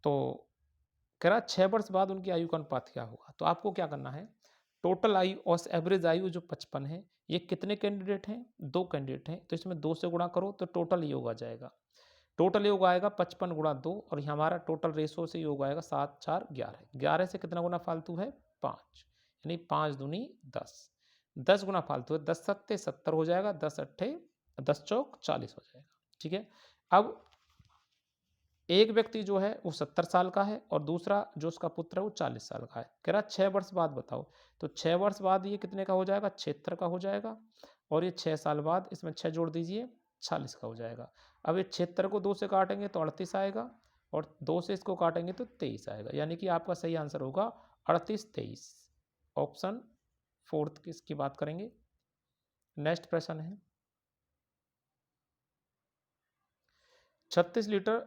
तो कह रहा 6 वर्ष बाद उनकी आयु का अनुपात क्या होगा। तो आपको क्या करना है, टोटल आयु और एवरेज आयु जो 55 है, ये कितने कैंडिडेट हैं? 2 कैंडिडेट हैं, तो इसमें 2 से गुणा करो तो टोटल योग आ जाएगा। टोटल योग आएगा 55 गुणा 2, और हमारा टोटल रेशो से योग आएगा 7 4 11। 11 से कितना गुना फालतू है? 5, यानी 5 दूनी 10। 10 गुना फालतू है, 10 सत्ते 70 हो जाएगा, 10 अट्ठे 10 चौक 40 हो जाएगा, ठीक है। अब एक व्यक्ति जो है वो 70 साल का है और दूसरा जो उसका पुत्र है वो 40 साल का है। कह रहा 6 वर्ष बाद बताओ। तो 6 वर्ष बाद ये कितने का हो जाएगा? 76 का हो जाएगा, और ये 6 साल बाद इसमें 6 जोड़ दीजिए, 40 का हो जाएगा। अब ये 76 को 2 से काटेंगे तो 38 आएगा, और 2 से इसको काटेंगे तो 23 आएगा, यानी कि आपका सही आंसर होगा 38 23। ऑप्शन 4 किसकी बात करेंगे। नेक्स्ट प्रश्न है, 36 लीटर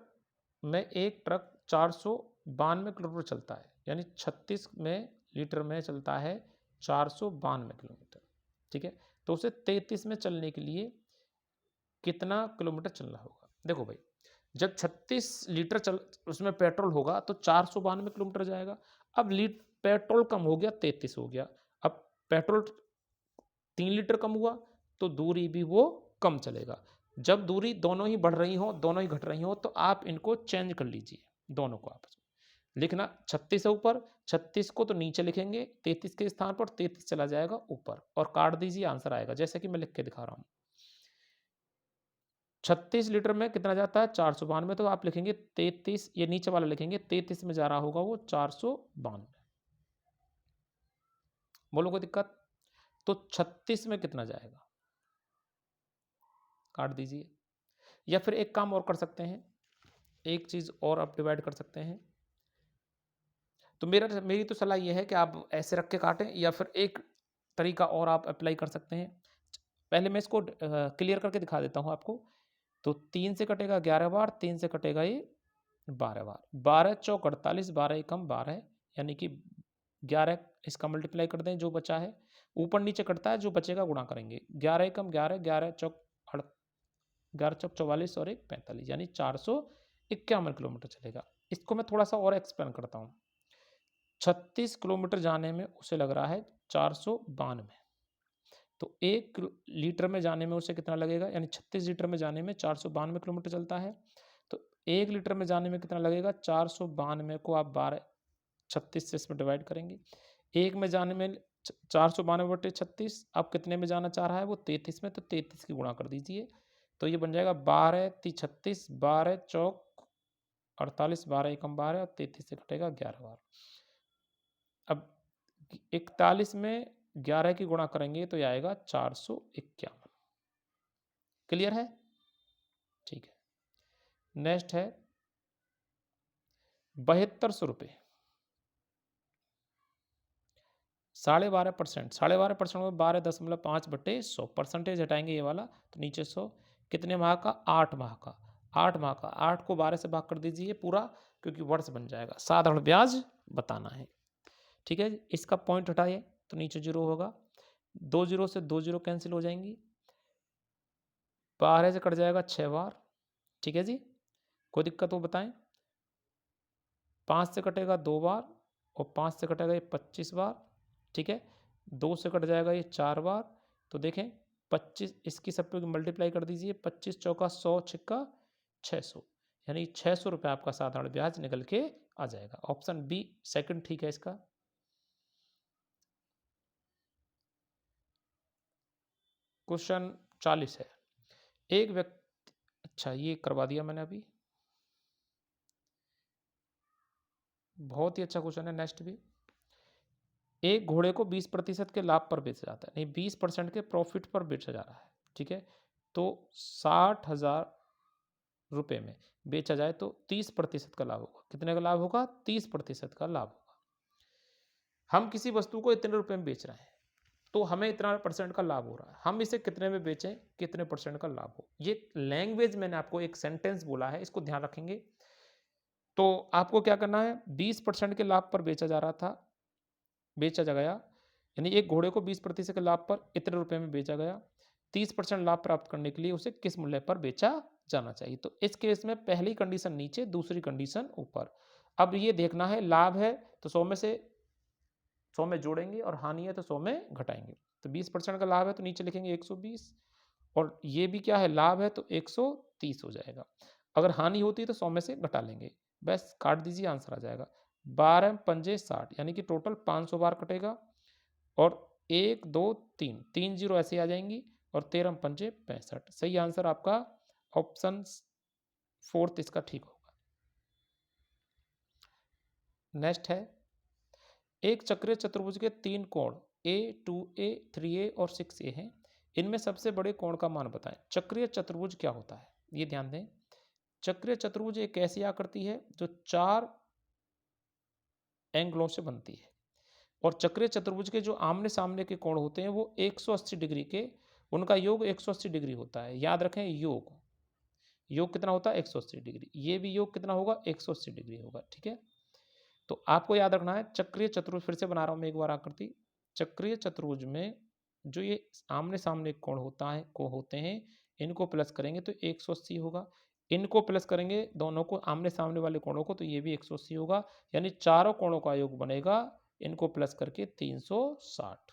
में एक ट्रक 492 किलोमीटर चलता है, यानी 36 में लीटर में चलता है 492 किलोमीटर, ठीक है। तो उसे 33 में चलने के लिए कितना किलोमीटर चलना होगा। देखो भाई, जब 36 लीटर चल उसमें पेट्रोल होगा तो 492 किलोमीटर जाएगा। अब पेट्रोल कम हो गया, 33 हो गया। अब पेट्रोल 3 लीटर कम हुआ तो दूरी भी वो कम चलेगा। जब दूरी दोनों ही बढ़ रही हो, दोनों ही घट रही हो, तो आप इनको चेंज कर लीजिए, दोनों को आपस में लिखना। 36 है ऊपर, 36 को तो नीचे लिखेंगे, 33 के स्थान पर 33 चला जाएगा ऊपर, और काट दीजिए, आंसर आएगा जैसे कि मैं लिख के दिखा रहा हूं। 36 लीटर में कितना जाता है? 492, तो आप लिखेंगे 33, ये नीचे वाला लिखेंगे, 33 में जा रहा होगा वो 492। बोलो कोई दिक्कत? तो 36 में कितना जाएगा, काट दीजिए। या फिर एक काम और कर सकते हैं, एक चीज़ और आप डिवाइड कर सकते हैं। तो मेरी तो सलाह ये है कि आप ऐसे रख के काटें, या फिर एक तरीका और आप अप्लाई कर सकते हैं। पहले मैं इसको क्लियर करके दिखा देता हूँ आपको। तो 3 से कटेगा 11 बार, 3 से कटेगा ये 12 बार, 12 चौक 48, 12 एकम 12, यानी कि 11 इसका मल्टीप्लाई कर दें जो बचा है, ऊपर नीचे कटता है, जो बचेगा गुणा करेंगे। 11 एकम 11, 11 चौक 11 चौक 44 और 1 45, यानी 451 किलोमीटर चलेगा। इसको मैं थोड़ा सा और एक्सप्लेन करता हूँ। 36 किलोमीटर जाने में उसे लग रहा है 492, तो 1 लीटर में जाने में उसे कितना लगेगा, यानी 36 लीटर में जाने में 492 किलोमीटर चलता है, तो 1 लीटर में जाने में कितना लगेगा? 492 को आप 36 से इसमें डिवाइड करेंगे। 1 में जाने में 492 बटे 36, अब कितने में जाना चाह रहा है वो? 33 में, तो 33 की गुणा कर दीजिए, तो ये बन जाएगा 12 × 36, 12 चौक 48, 12 एकम 12, और 33 से कटेगा 11 बार। अब 41 में 11 की गुणा करेंगे तो ये आएगा 451। क्लियर है? ठीक है। नेक्स्ट है 7200 रुपये। 12.5%, 12.5% में 12.5/100 परसेंटेज हटाएंगे ये वाला, तो नीचे 100। कितने माह का? 8 माह का। 8 माह का, 8 को 12 से भाग कर दीजिए पूरा, क्योंकि वर्ष बन जाएगा। साधारण ब्याज बताना है, ठीक है। इसका पॉइंट हटाइए तो नीचे 0 होगा। 2 0 से 2 0 कैंसिल हो जाएंगी। 12 से कट जाएगा 6 बार, ठीक है जी। कोई दिक्कत हो बताएं। 5 से कटेगा 2 बार, और 5 से कटेगा ये 25 बार, ठीक है। 2 से कट जाएगा ये 4 बार। तो देखें 25, इसकी सब पे मल्टीप्लाई कर दीजिए। 25 चौका 100 छिक्का 600, यानी 600 रुपये आपका साधारण ब्याज निकल के आ जाएगा। ऑप्शन बी सेकंड ठीक है इसका। क्वेश्चन 40 है। एक व्यक्ति, अच्छा ये करवा दिया मैंने अभी, बहुत ही अच्छा क्वेश्चन है। नेक्स्ट भी, एक घोड़े को 20% के लाभ पर बेचा जाता है, नहीं 20% के प्रॉफिट पर बेचा जा रहा है, ठीक है। तो 60,000 रुपये में बेचा जाए तो 30% का लाभ होगा। कितने का लाभ होगा? 30% का लाभ होगा। हम किसी वस्तु को इतने रुपए में बेच रहे हैं, तो हमें इतना % का लाभ हो रहा है। हम इसे कितने में बेचें, कितने % का लाभ हो। ये लैंग्वेज मैंने आपको एक सेंटेंस बोला है, इसको ध्यान रखेंगे। तो आपको क्या करना है, 20% के लाभ पर बेचा जा रहा था, बेचा जा गया, यानी एक घोड़े को 20% के लाभ पर इतने रुपए में बेचा गया। 30% लाभ प्राप्त करने के लिए उसे किस मूल्य पर बेचा जाना चाहिए। तो इस केस में पहली कंडीशन नीचे, दूसरी कंडीशन ऊपर। अब ये देखना है, लाभ है तो 100 में से 100 में जोड़ेंगे, और हानि है तो 100 में घटाएंगे। तो 20% का लाभ है तो नीचे लिखेंगे 120, और ये भी क्या है, लाभ है तो 130 हो जाएगा। अगर हानि होती है तो 100 में से घटा लेंगे, बस काट दीजिए, आंसर आ जाएगा। 12 पंजे 60, यानी कि टोटल 500 बार कटेगा, और 1 2 3 3 जीरो ऐसे आ जाएंगी, और 13 पंजे 65। सही आंसर आपका ऑप्शन फोर्थ इसका ठीक होगा। नेक्स्ट है, एक चक्रीय चतुर्भुज के 3 कोण A2A 3A और 6A हैं। इनमें सबसे बड़े कोण का मान बताएं। चक्रीय चतुर्भुज क्या होता है, ये ध्यान दें। चक्रीय चतुर्भुज एक ऐसी आकृति है जो 4 एंगलों से बनती है, और चक्रीय चतुर्भुज के जो आमने सामने के कोण होते हैं वो 180 डिग्री के, उनका योग 180 डिग्री होता है। याद रखें, योग योग कितना होता है, 180 डिग्री। ये भी योग कितना होगा, 180 डिग्री होगा, ठीक है। तो आपको याद रखना है, चक्रीय चतुर्भुज, फिर से बना रहा हूं मैं एक बार आकृति। चक्रीय चतुर्भुज में जो ये आमने सामने कोण होता है को होते हैं, इनको प्लस करेंगे तो 180 होगा। इनको प्लस करेंगे दोनों को, आमने सामने वाले कोणों को, तो ये भी 180 होगा। यानी चारों कोणों का योग बनेगा, इनको प्लस करके 360,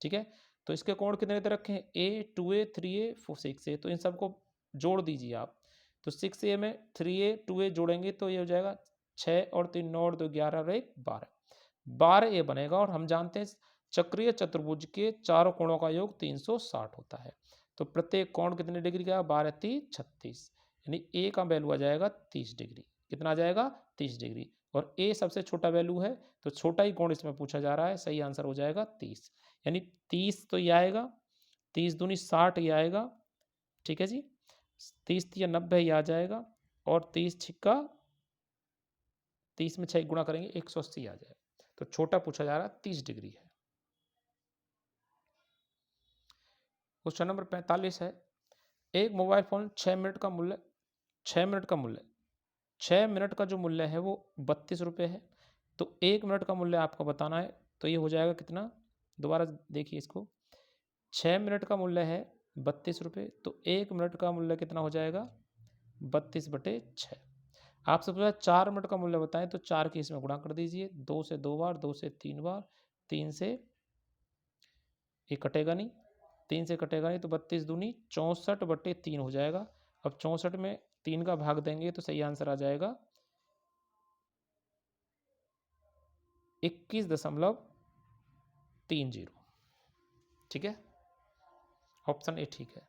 ठीक है। तो इसके कोण कितने इधर रखें, A2A 3A 6A, तो इन सबको जोड़ दीजिए आप। तो 6A में 3A 2A जोड़ेंगे तो ये हो जाएगा 6 और 3 9 और 2 11 और 1 12, 12A बनेगा। और हम जानते हैं चक्रीय चतुर्भुज के चारों कोणों का योग 360 होता है। तो प्रत्येक कोण कितने डिग्री का, 12 3 36, यानी A का वैल्यू आ जाएगा 30 डिग्री। कितना आ जाएगा, 30 डिग्री। और A सबसे छोटा वैल्यू है, तो छोटा ही कोण इसमें पूछा जा रहा है। सही आंसर हो जाएगा 30, यानी 30 तो ये आएगा, 30 दूनी 60 ये आएगा, ठीक है जी। 30 या 90 ये आ जाएगा, और 30 छिक्का 30 में 6 गुणा करेंगे 180 आ जाएगा। तो छोटा पूछा जा रहा है 30 डिग्री है। क्वेश्चन नंबर 45 है, एक मोबाइल फोन 6 मिनट का मूल्य 6 मिनट का मूल्य 6 मिनट का जो मूल्य है वो 32 रुपये है। तो 1 मिनट का मूल्य आपको बताना है, तो ये हो जाएगा कितना, दोबारा देखिए इसको। 6 मिनट का मूल्य है 32 रुपये, तो 1 मिनट का मूल्य कितना हो जाएगा, 32/6। आपसे पूछा 4 मिनट का मूल्य बताएं, तो 4 की इसमें गुणा कर दीजिए, 2 से 2 बार, 2 से 3 बार, 3 से ये कटेगा नहीं, 3 से कटेगा नहीं, तो 32 दूनी 64/3 हो जाएगा। अब 64 में 3 का भाग देंगे तो सही आंसर आ जाएगा 21.30, ठीक है। ऑप्शन ए ठीक है।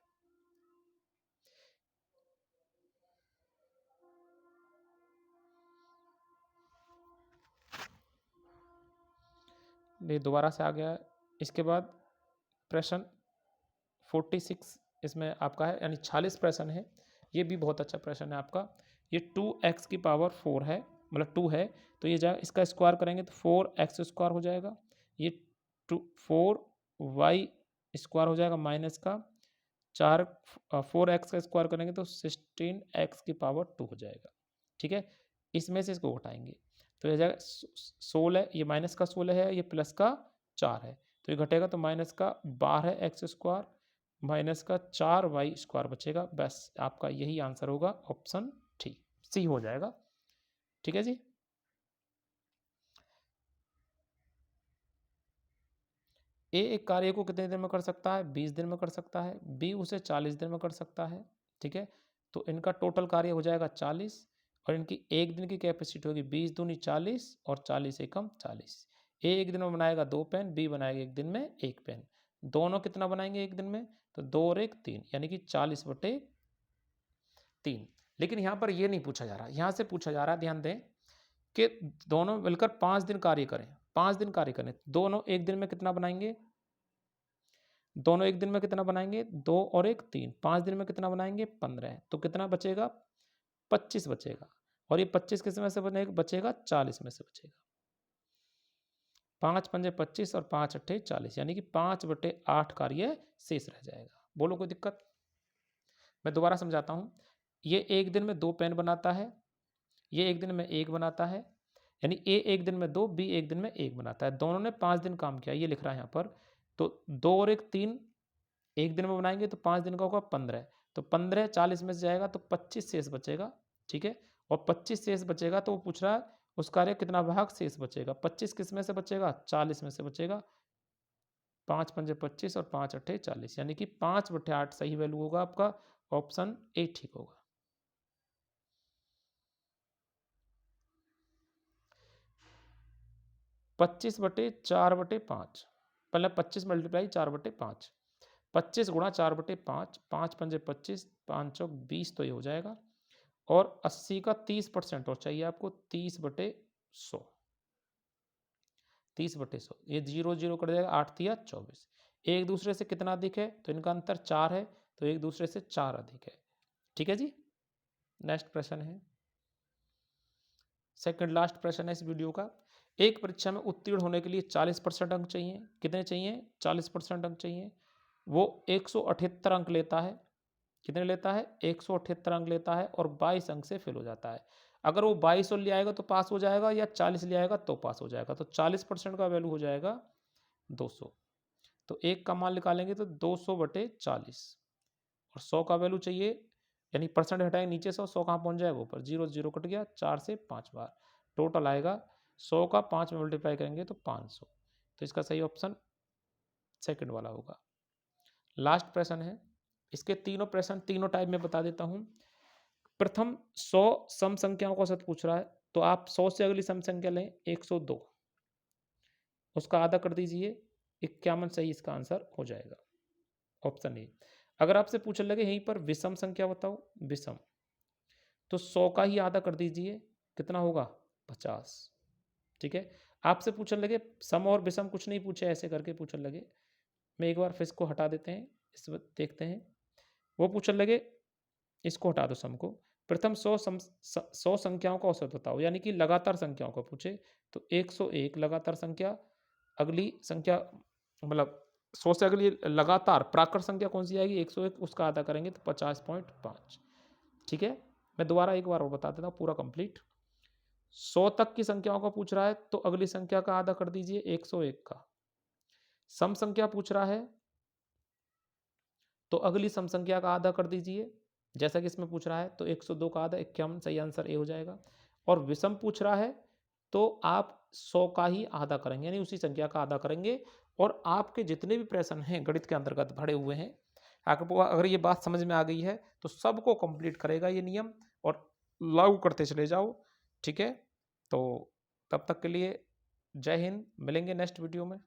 ये दोबारा से आ गया। इसके बाद प्रश्न 46 इसमें आपका है, यानी 46 प्रश्न है। ये भी बहुत अच्छा प्रश्न है आपका। ये 2x की पावर 4 है, मतलब 2 है, तो ये जाए इसका स्क्वायर करेंगे तो 4x स्क्वायर हो जाएगा। ये 4y स्क्वायर हो जाएगा माइनस का 4, 4x का स्क्वायर करेंगे तो 16x की पावर 2 हो जाएगा। ठीक है, इसमें से इसको घटाएंगे तो ये जाएगा 16, ये माइनस का 16 है, ये प्लस का 4 है, तो ये घटेगा तो माइनस का 12x स्क्वायर माइनस का 4y स्क्वायर बचेगा। बस आपका यही आंसर होगा, ऑप्शन सी हो जाएगा। ठीक है जी। ए एक कार्य को कितने दिन में कर सकता है? 20 दिन में कर सकता है। बी उसे 40 दिन में कर सकता है। ठीक है, तो इनका टोटल कार्य हो जाएगा 40 और इनकी एक दिन की कैपेसिटी होगी 20 दूनी 40 और 40 एकम 40। ए एक दिन में बनाएगा 2 पेन, बी बनाएगा एक दिन में 1 पेन। दोनों कितना बनाएंगे एक दिन में? तो 2 और 1 3, यानी कि 40/3। लेकिन यहाँ पर ये नहीं पूछा जा रहा, यहाँ से पूछा जा रहा है, ध्यान दें कि दोनों मिलकर 5 दिन कार्य करें, 5 दिन कार्य करें, दोनों एक दिन में कितना बनाएंगे? दोनों एक दिन में कितना बनाएंगे? 2 और 1 3, 5 दिन में कितना बनाएंगे? 15। तो कितना बचेगा? 25 बचेगा। और ये 25 किस में से बचेगा? 40 में से बचेगा। 5 पंजे 25 और 5 अट्ठे 40, यानी कि 5/8 कार्य शेष रह जाएगा। बोलो कोई दिक्कत? मैं दोबारा समझाता हूँ। ये एक दिन में 2 पेन बनाता है, ये एक दिन में 1 बनाता है, यानी ए एक दिन में 2, बी एक दिन में 1 बनाता है। दोनों ने 5 दिन काम किया, ये लिख रहा है यहाँ पर। तो 2 और 1 3 एक दिन में बनाएंगे तो 5 दिन का होगा 15। तो 15 40 में से जाएगा तो 25 शेष बचेगा। ठीक है, और 25 शेष बचेगा तो वो पूछ रहा है उस कार्य कितना भाग शेष बचेगा? 25 किस में से बचेगा? 40 में से बचेगा। 5 पंजे 25 और 5 अट्ठे 40, यानी कि 5/8 सही वैल्यू होगा आपका, ऑप्शन ए ठीक होगा। 25/4/5, पहले 25 मल्टीप्लाई 4/5, 25 गुणा 4/5, 5 पंजे 25, 5 चौक 20, तो ये हो जाएगा। और 80 का 30% और चाहिए आपको, 30/100, 30/100, ये 0 0 कट जाएगा, 8 तिया 24। एक दूसरे से कितना अधिक है? तो इनका अंतर 4 है, तो एक दूसरे से 4 अधिक है। ठीक है जी। नेक्स्ट प्रश्न है, सेकंड लास्ट प्रश्न है इस वीडियो का। एक परीक्षा में उत्तीर्ण होने के लिए 40% अंक चाहिए। कितने चाहिए? 40% अंक चाहिए। वो 178 अंक लेता है। कितने लेता है? 178 अंक लेता है और 22 अंक से फेल हो जाता है। अगर वो 22 और ले आएगा तो पास हो जाएगा, या 40 ले आएगा तो पास हो जाएगा। तो 40% का वैल्यू हो जाएगा 200। तो एक का मान निकालेंगे तो 200/40 और 100 का वैल्यू चाहिए, यानी परसेंट हटाएंगे नीचे से, 100 कहाँ पहुँच जाएगा? ऊपर। 0 0 कट गया, 4 से 5 बार टोटल आएगा। 100 का 5 में मल्टीप्लाई करेंगे तो 500। तो इसका सही ऑप्शन सेकंड वाला होगा। लास्ट प्रश्न है, इसके तीनों प्रश्न तीनों टाइप में बता देता हूँ। प्रथम 100 सम संख्याओं का औसत पूछ रहा है, तो आप 100 से अगली सम संख्या लें 102, उसका आधा कर दीजिए, 51 सही इसका आंसर हो जाएगा, ऑप्शन ए। अगर आपसे पूछने लगे यहीं पर विषम संख्या बताओ, विषम, तो 100 का ही आधा कर दीजिए, कितना होगा? 50। ठीक है, आपसे पूछने लगे सम और विषम, कुछ नहीं पूछे, ऐसे करके पूछने लगे। मैं एक बार फिर इसको हटा देते हैं, इस देखते हैं। वो पूछने लगे, इसको हटा दो सम को। प्रथम 100 संख्याओं का औसत बताओ, यानी कि लगातार संख्याओं का पूछे, तो 101 लगातार संख्या। अगली संख्या मतलब 100 से अगली लगातार प्राकृत संख्या कौन सी आएगी? 101, उसका आधा करेंगे तो 50.5। ठीक है, मैं दोबारा एक बार और बता देता हूँ पूरा कंप्लीट। 100 तक की संख्याओं का पूछ रहा है, तो अगली संख्या का आधा कर दीजिए 101 का। सम संख्या पूछ रहा है, तो अगली सम संख्या का आधा कर दीजिए, जैसा कि इसमें पूछ रहा है, तो 102 का आधा 51, सही आंसर ए हो जाएगा। और विषम पूछ रहा है, तो आप 100 का ही आधा करेंगे, यानी उसी संख्या का आधा करेंगे। और आपके जितने भी प्रश्न हैं गणित के अंतर्गत भरे हुए हैं, आपको अगर ये बात समझ में आ गई है तो सबको कंप्लीट करेगा ये नियम, और लागू करते चले जाओ। ठीक है, तो तब तक के लिए जय हिंद, मिलेंगे नेक्स्ट वीडियो में।